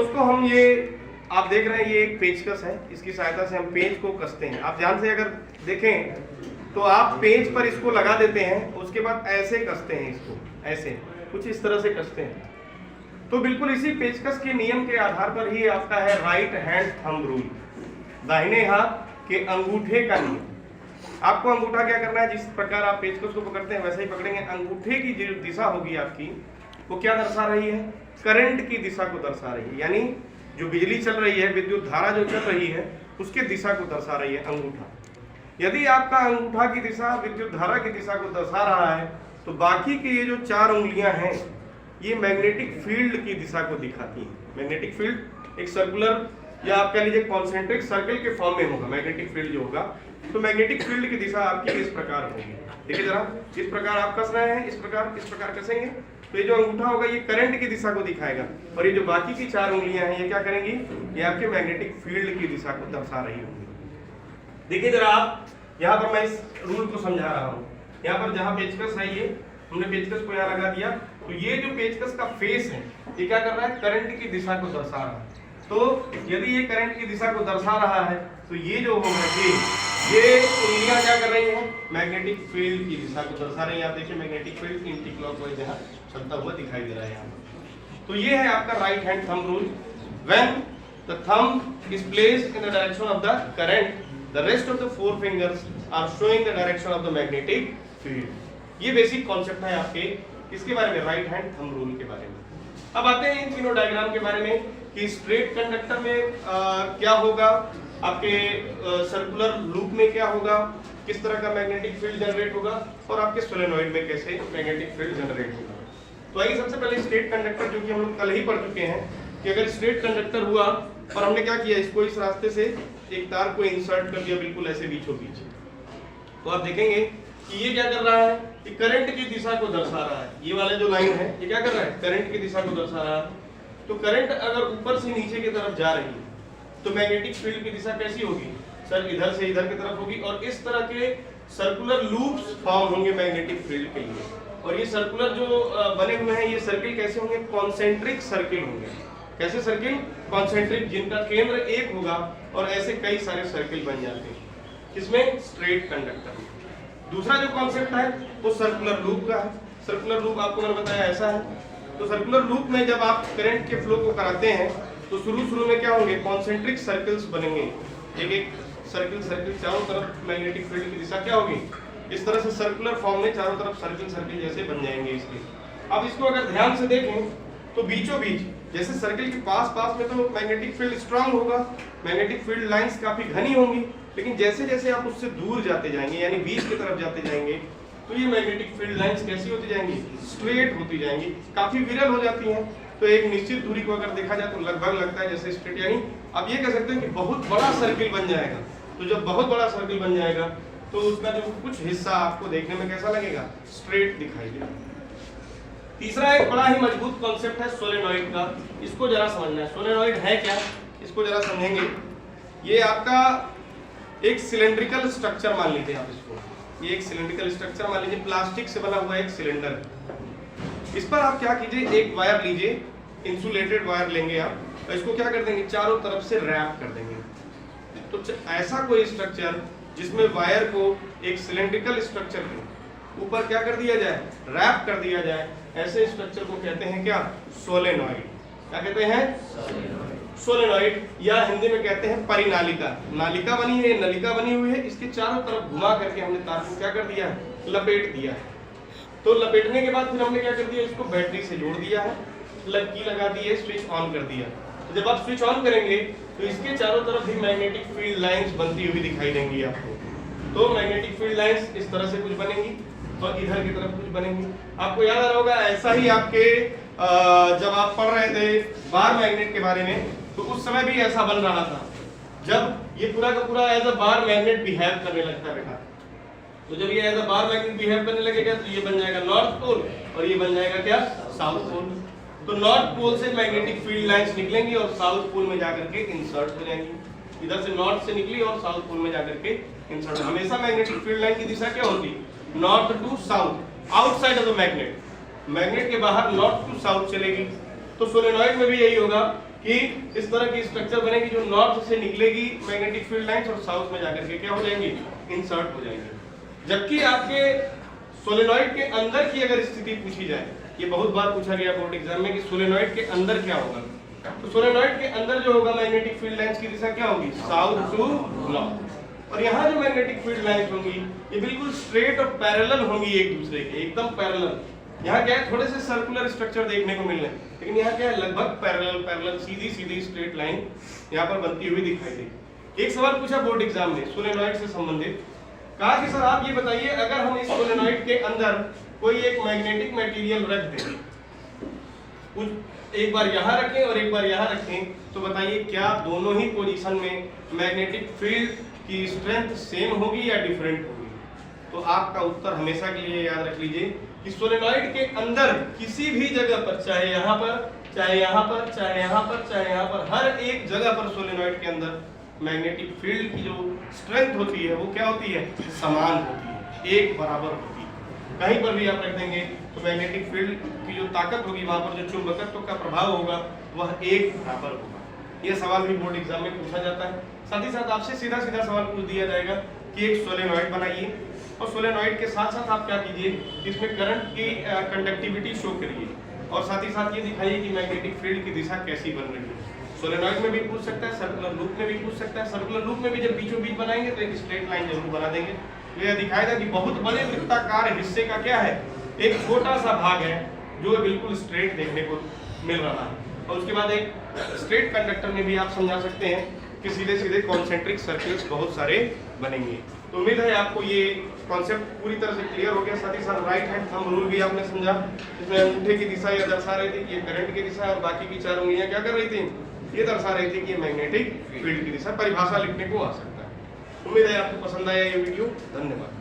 दोस्तों हम ये आप देख रहे हैं ये एक पेचकस है, इसकी सहायता से हम पेच को कसते हैं। आप ध्यान से अगर देखें तो आप पेच पर इसको लगा देते हैं, उसके बाद ऐसे कसते हैं इसको, ऐसे कुछ इस तरह से कसते हैं। तो बिल्कुल इसी पेचकस के नियम के आधार पर ही आपका है राइट हैंड थंब रूल, दाहिने हाथ के अंगूठे का नियम। आपको अंगूठा क्या करना है, जिस प्रकार आप पेचकस को पकड़ते हैं वैसे ही पकड़ेंगे। अंगूठे की जो दिशा होगी आपकी वो क्या दर्शा रही है, करंट की दिशा को दर्शा रही है, यानी जो बिजली चल रही है, विद्युत धारा जो चल रही है उसके दिशा को दर्शा रही है अंगूठा। यदि आपका अंगूठा की दिशा विद्युत धारा की दिशा को दर्शा रहा है तो बाकी के ये जो 4 उंगलियां हैं ये मैग्नेटिक फील्ड की दिशा को दिखाती हैं। मैग्नेटिक फील्ड एक सर्कुलर या आप कह लीजिए कॉन्सेंट्रिक सर्कल के फॉर्म में होगा मैग्नेटिक फील्ड जो होगा। तो मैग्नेटिक फील्ड की दिशा आपकी इस प्रकार होगी। देखिए जरा, इस प्रकार आप कस रहे हैं, इस प्रकार कसेंगे तो ये जो अंगूठा होगा ये करंट की दिशा को दिखाएगा, और ये जो बाकी की 4 उंगलियां हैं ये क्या करेंगी, ये आपके मैग्नेटिक फील्ड की दिशा को दर्शा रही होंगी। देखिए जरा आप, यहाँ पर मैं इस रूल को समझा रहा हूँ। यहाँ पर जहाँ पेचकस है ये हमने पेचकस को यहाँ लगा दिया, तो ये जो पेचकस का फेस है ये क्या कर रहा है, करंट की दिशा को दर्शा रहा है। तो यदि ये करंट की दिशा को दर्शा रहा है तो ये जो होगा ये उंगलियां क्या कर रही हैं, मैग्नेटिक फील्ड की दिशा को दर्शा रही हैं। आप देखिए मैग्नेटिक फील्ड एंटी क्लॉकवाइज यहाँ चलता हुआ दिखाई दे रहा है यहाँ पर। तो ये है आपका right hand thumb rule. When the thumb is placed in the direction of the current, the rest of the 4 fingers are showing the direction of the magnetic field. ये बेसिक कॉन्सेप्ट है आपके किसके बारे में, राइट हैंड थंब रूल के बारे में। अब आते हैं इन तीनों डायग्राम के बारे में कि स्ट्रेट कंडक्टर में क्या होगा, आपके सर्कुलर लूप में क्या होगा, किस तरह का मैग्नेटिक फील्ड जनरेट होगा, और आपके सोलेनॉइड में कैसे मैग्नेटिक फील्ड जनरेट होगा। तो आइए सबसे पहले स्ट्रेट कंडक्टर, जो कि हम लोग कल ही पढ़ चुके हैं कि अगर स्ट्रेट कंडक्टर हुआ और हमने क्या किया, इसको इस रास्ते से एक तार को इंसर्ट कर दिया बिल्कुल ऐसे बीचों बीच, तो आप देखेंगे कि ये क्या कर रहा है, ये करंट की दिशा को दर्शा रहा है। ये वाला जो लाइन है ये क्या कर रहा है, करंट की दिशा को दर्शा रहा है। तो करंट अगर ऊपर से नीचे की तरफ जा रही है तो मैग्नेटिक फील्ड की दिशा कैसी होगी, सर इधर से इधर की तरफ होगी, और इस तरह के सर्कुलर लूप्स फॉर्म होंगे मैग्नेटिक फील्ड के लिए। और ये सर्कुलर जो बने हुए हैं ये सर्किल कैसे होंगे, कॉन्सेंट्रिक सर्किल होंगे। कैसे सर्किल, कॉन्सेंट्रिक, जिनका केंद्र एक होगा और ऐसे कई सारे सर्किल बन जाते हैं, किसमें, स्ट्रेट कंडक्टर में। दूसरा जो कॉन्सेप्ट है वो सर्कुलर लूप का है। सर्कुलर लूप आपको मैंने बताया ऐसा है। तो सर्कुलर लूप में जब आप करंट के फ्लो को कराते हैं तो शुरू में क्या होंगे, कॉन्सेंट्रिक सर्कल्स बनेंगे। एक सर्किल चारों तरफ मैग्नेटिक फील्ड की दिशा क्या होगी, इस तरह से सर्कुलर फॉर्म में चारों तरफ सर्किल जैसे बन जाएंगे इसके। अब इसको अगर ध्यान से देखें तो बीचों बीच जैसे सर्किल के पास में तो मैग्नेटिक फील्ड स्ट्रांग होगा, मैग्नेटिक फील्ड लाइंस काफी घनी होंगी, लेकिन जैसे जैसे आप उससे दूर जाते जाएंगे यानी बीच की तरफ जाते जाएंगे तो ये मैग्नेटिक फील्ड लाइंस कैसी होती जाएंगी, स्ट्रेट होती जाएंगी, काफी विरल हो जाती हैं। तो एक निश्चित दूरी को अगर देखा जाए तो लगभग लगता है जैसे स्ट्रेट, यानी आप ये कह सकते हैं कि बहुत बड़ा सर्किल बन जाएगा। तो जब बहुत बड़ा सर्किल बन जाएगा तो उसका जो कुछ हिस्सा आपको देखने में कैसा लगेगा, स्ट्रेट दिखाई देगा। तीसरा एक बड़ा ही मजबूत कॉन्सेप्ट है सोलेनॉइड का, इसको जरा समझना है। सोलेनॉइड है क्या, इसको जरा समझेंगे। ये आपका एक सिलेंड्रिकल स्ट्रक्चर मान लीजिए आप इसको, ये एक सिलेंड्रिकल स्ट्रक्चर मान लीजिए, प्लास्टिक से बना हुआ एक सिलेंडर। इस पर आप क्या कीजिए, एक वायर लीजिए, इंसुलेटेड वायर लेंगे आप, और इसको क्या कर देंगे, चारों तरफ से रैप कर देंगे। तो ऐसा कोई स्ट्रक्चर जिसमें वायर को एक सिलेंड्रिकल स्ट्रक्चर के ऊपर क्या कर दिया जाए, रैप कर दिया जाए, ऐसे स्ट्रक्चर को कहते हैं क्या, सोलेनॉइड। क्या कहते हैं, सोलेनॉइड, या हिंदी में कहते हैं परिनालिका। नालिका बनी है, नलिका बनी हुई है, इसके चारों तरफ घुमा करके हमने तार को क्या कर दिया है, लपेट दिया है। तो लपेटने के बाद फिर हमने क्या कर दिया, इसको बैटरी से जोड़ दिया है, प्लग की लगा दी है, स्विच ऑन कर दिया। तो जब आप स्विच ऑन करेंगे तो इसके चारों तरफ भी मैग्नेटिक फील्ड लाइंस बनती हुई दिखाई देंगी आपको। तो मैग्नेटिक फील्ड लाइंस इस तरह से कुछ बनेंगी और इधर की तरफ कुछ बनेंगी। आपको याद आ रहा होगा ऐसा ही आपके जब आप पढ़ रहे थे बार मैग्नेट के बारे में तो उस समय भी ऐसा बन रहा था, जब ये पूरा का पूरा as a bar magnet behave करने लगता है बेटा। तो जब ये as a bar magnet behave करने लगेगा तो ये बन जाएगा नॉर्थ पोल और ये बन जाएगा क्या, साउथ पोल। तो नॉर्थ पोल से मैग्नेटिक फील्ड लाइंस निकलेंगी और साउथ पोल में जाकर के इंसर्ट हो जाएंगी। इधर से नॉर्थ से निकली और साउथ पोल में जाकर के इंसर्ट। हमेशा मैग्नेटिक फील्ड लाइन की दिशा क्या होती, north to south, outside of the magnet. Magnet के बाहर नॉर्थ टू साउथ चलेगी। तो सोलेनॉइड में भी यही होगा कि इस तरह की स्ट्रक्चर बनेगी जो नॉर्थ से निकलेगी मैग्नेटिक फील्ड लाइंस और साउथ में जाकर के क्या हो जाएंगी, इंसर्ट हो जाएंगी। जबकि आपके सोलेनॉइड के अंदर की अगर स्थिति पूछी जाए, ये बहुत बार पूछा गया बोर्ड एग्जाम में कि सोलेनॉइड के अंदर क्या होगा, तो सोलेनॉइड के अंदर जो होगा मैग्नेटिक फील्ड लाइंस की दिशा क्या होगी, साउथ टू नॉर्थ। और यहाँ जो मैग्नेटिक फील्ड लाइंस होंगी ये बिल्कुल स्ट्रेट और पैरेलल होंगी एक दूसरे के, एकदम पैरेलल। यहाँ क्या है, थोड़े से सर्कुलर स्ट्रक्चर देखने को मिल रहे हैं, लेकिन यहाँ क्या है, लगभग पैरेलल सीधी सीधी स्ट्रेट लाइन यहाँ पर बनती हुई दिखाई देगी। एक सवाल पूछा बोर्ड एग्जाम में सोलेनॉइड से संबंधित, कहा कि सर आप ये बताइए अगर हम इस सोलेनॉइड के अंदर कोई एक मैग्नेटिक मटेरियल रख दें, कुछ एक बार यहाँ रखें और एक बार यहाँ रखें, तो बताइए क्या दोनों ही पोजीशन में मैग्नेटिक फील्ड की स्ट्रेंथ सेम होगी या डिफरेंट होगी। तो आपका उत्तर हमेशा के लिए याद रख लीजिए कि सोलेनॉइड के अंदर किसी भी जगह पर, चाहे यहाँ पर, चाहे यहाँ पर, चाहे यहाँ पर, चाहे यहाँ पर, हर एक जगह पर सोलेनॉइड के अंदर मैग्नेटिक फील्ड की जो स्ट्रेंथ होती है वो क्या होती है, समान होती है, एक बराबर होती है। कहीं पर भी आप रख देंगे तो मैग्नेटिक फील्ड की जो ताकत होगी, वहां पर जो चुंबकत्व का प्रभाव होगा वह एक बराबर होगा। यह सवाल भी बोर्ड एग्जाम में पूछा जाता है। साथ ही साथ आपसे सीधा सीधा सवाल पूछ दिया जाएगा कि एक सोलेनॉइड बनाइए और सोलेनॉइड के साथ साथ आप क्या कीजिए, इसमें करंट की कंडक्टिविटी शो करिए और साथ ही साथ ये दिखाइए कि मैग्नेटिक फील्ड की दिशा कैसी बन रही है। सोलेनॉइड में भी पूछ सकता है, सर्कुलर लूप में भी पूछ सकता है। सर्कुलर लूप में भी जब बीचों बीच बनाएंगे तो एक स्ट्रेट लाइन जरूर बना देंगे। यह दिखाएगा कि बहुत बड़े वृत्ताकार हिस्से का क्या है, एक छोटा सा भाग है जो बिल्कुल स्ट्रेट देखने को मिल रहा है। और उसके बाद एक स्ट्रेट कंडक्टर में भी आप समझा सकते हैं कि सीधे सीधे कॉन्सेंट्रिक सर्किल्स बहुत सारे बनेंगे। तो उम्मीद है आपको ये कॉन्सेप्ट पूरी तरह से क्लियर हो गया। साथ ही साथ राइट हैंड थंब रूल भी आपने समझा, जिसमें अंगूठे की दिशा यह दर्शा रही थी कि ये करंट की दिशा है और बाकी की चार उंगलियां क्या कर रही थी, ये दर्शा रही थी कि ये मैग्नेटिक फील्ड की दिशा। परिभाषा लिखने को आ सकता है। उम्मीद है आपको पसंद आया ये वीडियो। धन्यवाद।